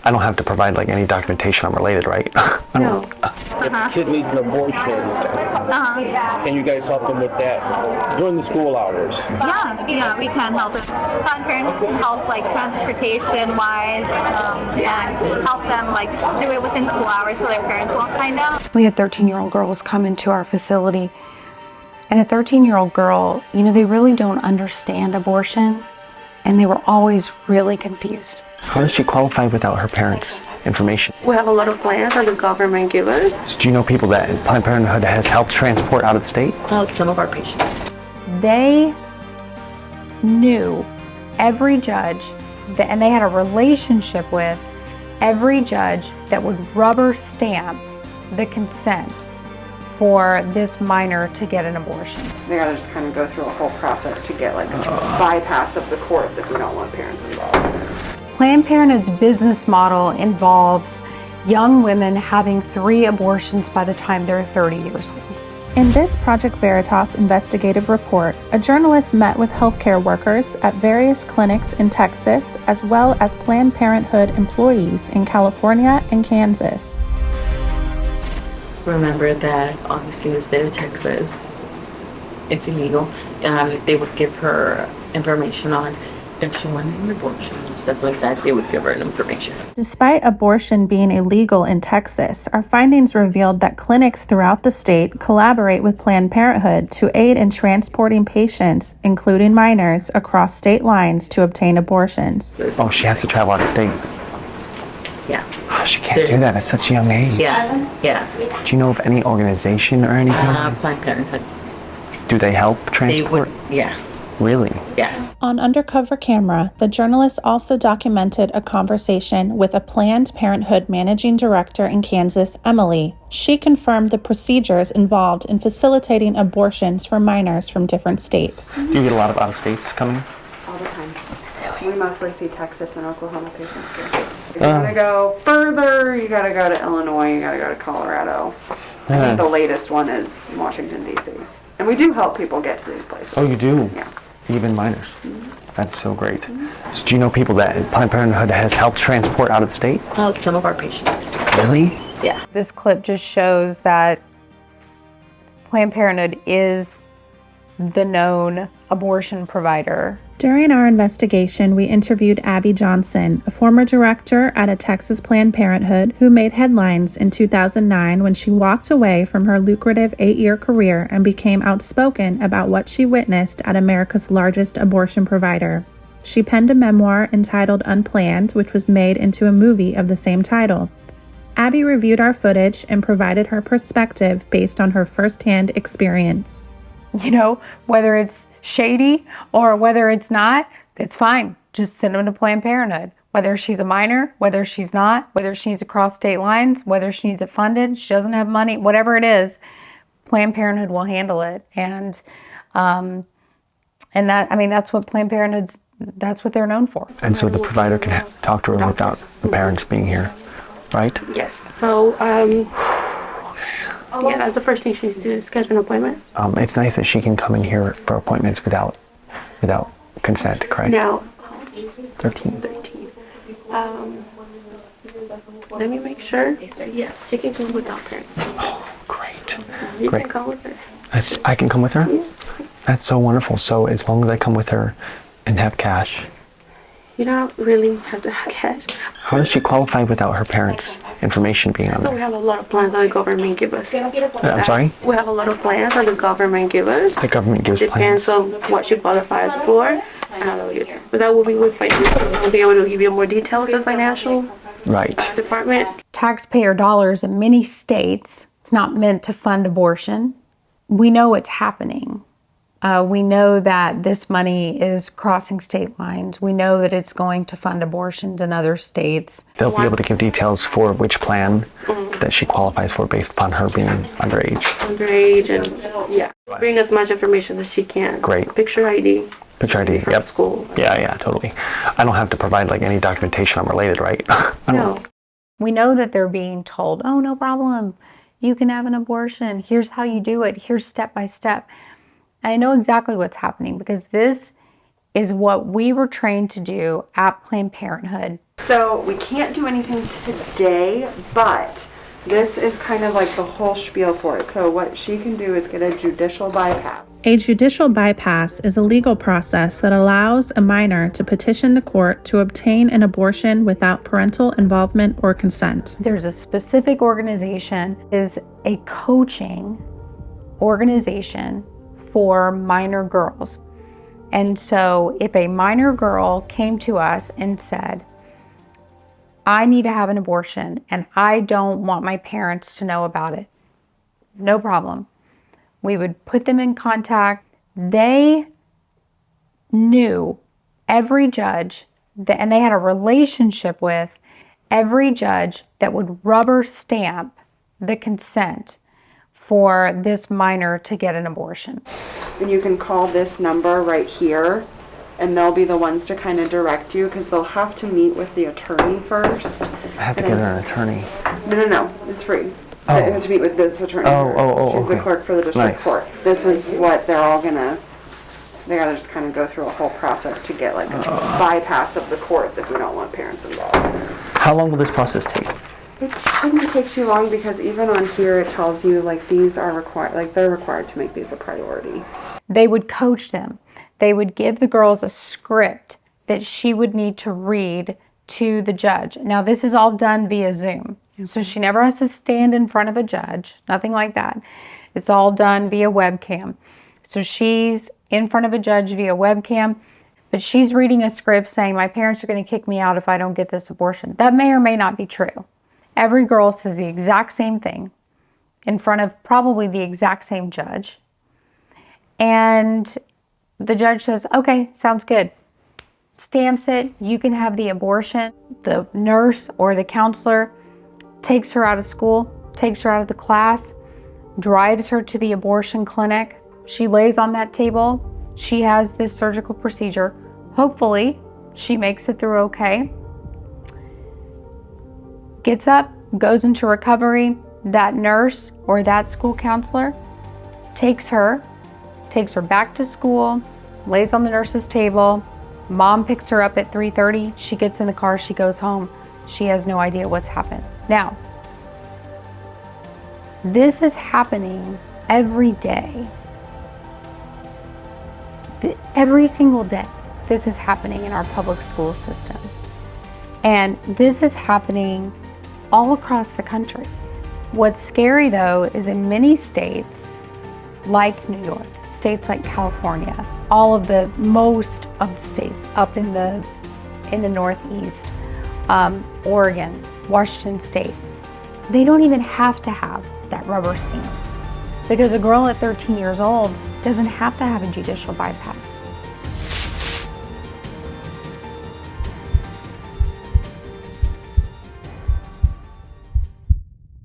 I don't have to provide like any documentation I'm related, right? No. If a kid needs an abortion, can you guys help them with that during the school hours? Yeah, we can help. Planned Parenthood can help like transportation-wise, and help them like do it within school hours so their parents won't find out. We had 13-year-old girls come into our facility, and a 13-year-old girl, you know, they really don't understand abortion, and they were always really confused. How does she qualify without her parents' information? We have a lot of plans that the government gives us. So do you know people that Planned Parenthood has helped transport out of the state? Well, some of our patients. They knew every judge, and they had a relationship with every judge that would rubber stamp the consent for this minor to get an abortion. They gotta just kind of go through a whole process to get like a bypass of the courts if we don't want parents involved. Planned Parenthood's business model involves young women having 3 abortions by the time they're 30 years old. In this Project Veritas investigative report, a journalist met with healthcare workers at various clinics in Texas, as well as Planned Parenthood employees in California and Kansas. Remember that obviously in the state of Texas, it's illegal. They would give her information on if she wanted an abortion and stuff like that, they would give her information. Despite abortion being illegal in Texas, our findings revealed that clinics throughout the state collaborate with Planned Parenthood to aid in transporting patients, including minors, across state lines to obtain abortions. Oh, she has to travel out of state. Yeah. Oh, she can't do that at such a young age. Yeah. Do you know of any organization or anything? Planned Parenthood. Do they help transport? Yeah. Really? Yeah. On undercover camera, the journalist also documented a conversation with a Planned Parenthood managing director in Kansas, Emily. She confirmed the procedures involved in facilitating abortions for minors from different states. Do you get a lot of out-of-states coming? All the time. Really? We mostly see Texas and Oklahoma patients here. If you want to go further, you got to go to Illinois, you got to go to Colorado. I think the latest one is Washington, D.C. And we do help people get to these places. Oh, you do? Yeah. Even minors. That's so great. So do you know people that Planned Parenthood has helped transport out of the state? Well, some of our patients. Really? Yeah. This clip just shows that Planned Parenthood is the known abortion provider. During our investigation, we interviewed Abby Johnson, a former director at a Texas Planned Parenthood who made headlines in 2009 when she walked away from her lucrative 8-year career and became outspoken about what she witnessed at America's largest abortion provider. She penned a memoir entitled Unplanned, which was made into a movie of the same title. Abby reviewed our footage and provided her perspective based on her firsthand experience. You know, whether it's shady or whether it's not, it's fine. Just send them to Planned Parenthood. Whether she's a minor, whether she's not, whether she needs to cross state lines, whether she needs it funded, she doesn't have money, whatever it is, Planned Parenthood will handle it. And that, I mean, that's what Planned Parenthood's, that's what they're known for. And so the provider can talk to her without the parents being here, right? Yes. So, yeah, that's the first thing she needs to do is schedule an appointment. It's nice that she can come in here for appointments without consent, correct? Now, 13. Let me make sure. Yes, she can come without parents. Oh, great. You Great. can come with her. I can come with her? Yes. That's so wonderful. So as long as I come with her and have cash. You don't really have to have cash. How does she qualify without her parents' information being on So we there? have a lot of plans that the government give us. I'm sorry? We have a lot of plans that the government give us. The government gives Depends plans. on what she qualifies for and how they'll use it. But that will be with financial. We'll be able to give you more details of financial Right. department. Taxpayer dollars in many states, it's not meant to fund abortion. We know it's happening. We know that this money is crossing state lines. We know that it's going to fund abortions in other states. They'll be able to give details for which plan that she qualifies for based upon her being underage. Underage and yeah. Bring as much information as she can. Great. Picture ID. Picture ID, From yep. school. Yeah, totally. I don't have to provide like any documentation I'm related, right? No. We know that they're being told, oh, no problem. You can have an abortion. Here's how you do it. Here's step by step. And I know exactly what's happening because this is what we were trained to do at Planned Parenthood So we can't do anything today, but this is kind of like the whole spiel for it. So what she can do is get a judicial bypass. A judicial bypass is a legal process that allows a minor to petition the court to obtain an abortion without parental involvement or consent. There's a specific organization, is a coaching organization for minor girls. And so if a minor girl came to us and said, I need to have an abortion and I don't want my parents to know about it, no problem. We would put them in contact. They knew every judge and they had a relationship with every judge that would rubber stamp the consent for this minor to get an abortion. And you can call this number right here, and they'll be the ones to kind of direct you, because they'll have to meet with the attorney first. I have to get an attorney. No, it's free. Oh. They have to meet with this attorney. She's Okay. the clerk for the district court. This is what they're all gonna, they gotta just kind of go through a whole process to get like a bypass of the courts if we don't want parents involved. How long will this process take? It shouldn't take too long, because even on here it tells you like these are required, like they're required to make these a priority. They would coach them. They would give the girls a script that she would need to read to the judge. Now, this is all done via Zoom. So she never has to stand in front of a judge, nothing like that. It's all done via webcam. So she's in front of a judge via webcam, but she's reading a script saying, my parents are going to kick me out if I don't get this abortion. That may or may not be true. Every girl says the exact same thing in front of probably the exact same judge. And the judge says, okay, sounds good. Stamps it, you can have the abortion. The nurse or the counselor takes her out of school, takes her out of the class, drives her to the abortion clinic. She lays on that table. She has this surgical procedure. Hopefully, she makes it through okay. Gets up, goes into recovery. That nurse or that school counselor takes her back to school, lays on the nurse's table. Mom picks her up at 3:30. She gets in the car, she goes home. She has no idea what's happened. Now, this is happening every day. Every single day, this is happening in our public school system. And this is happening all across the country. What's scary though is in many states, like New York, states like California, most of the states up in the Northeast, Oregon, Washington State, they don't even have to have that rubber stamp, because a girl at 13 years old doesn't have to have a judicial bypass.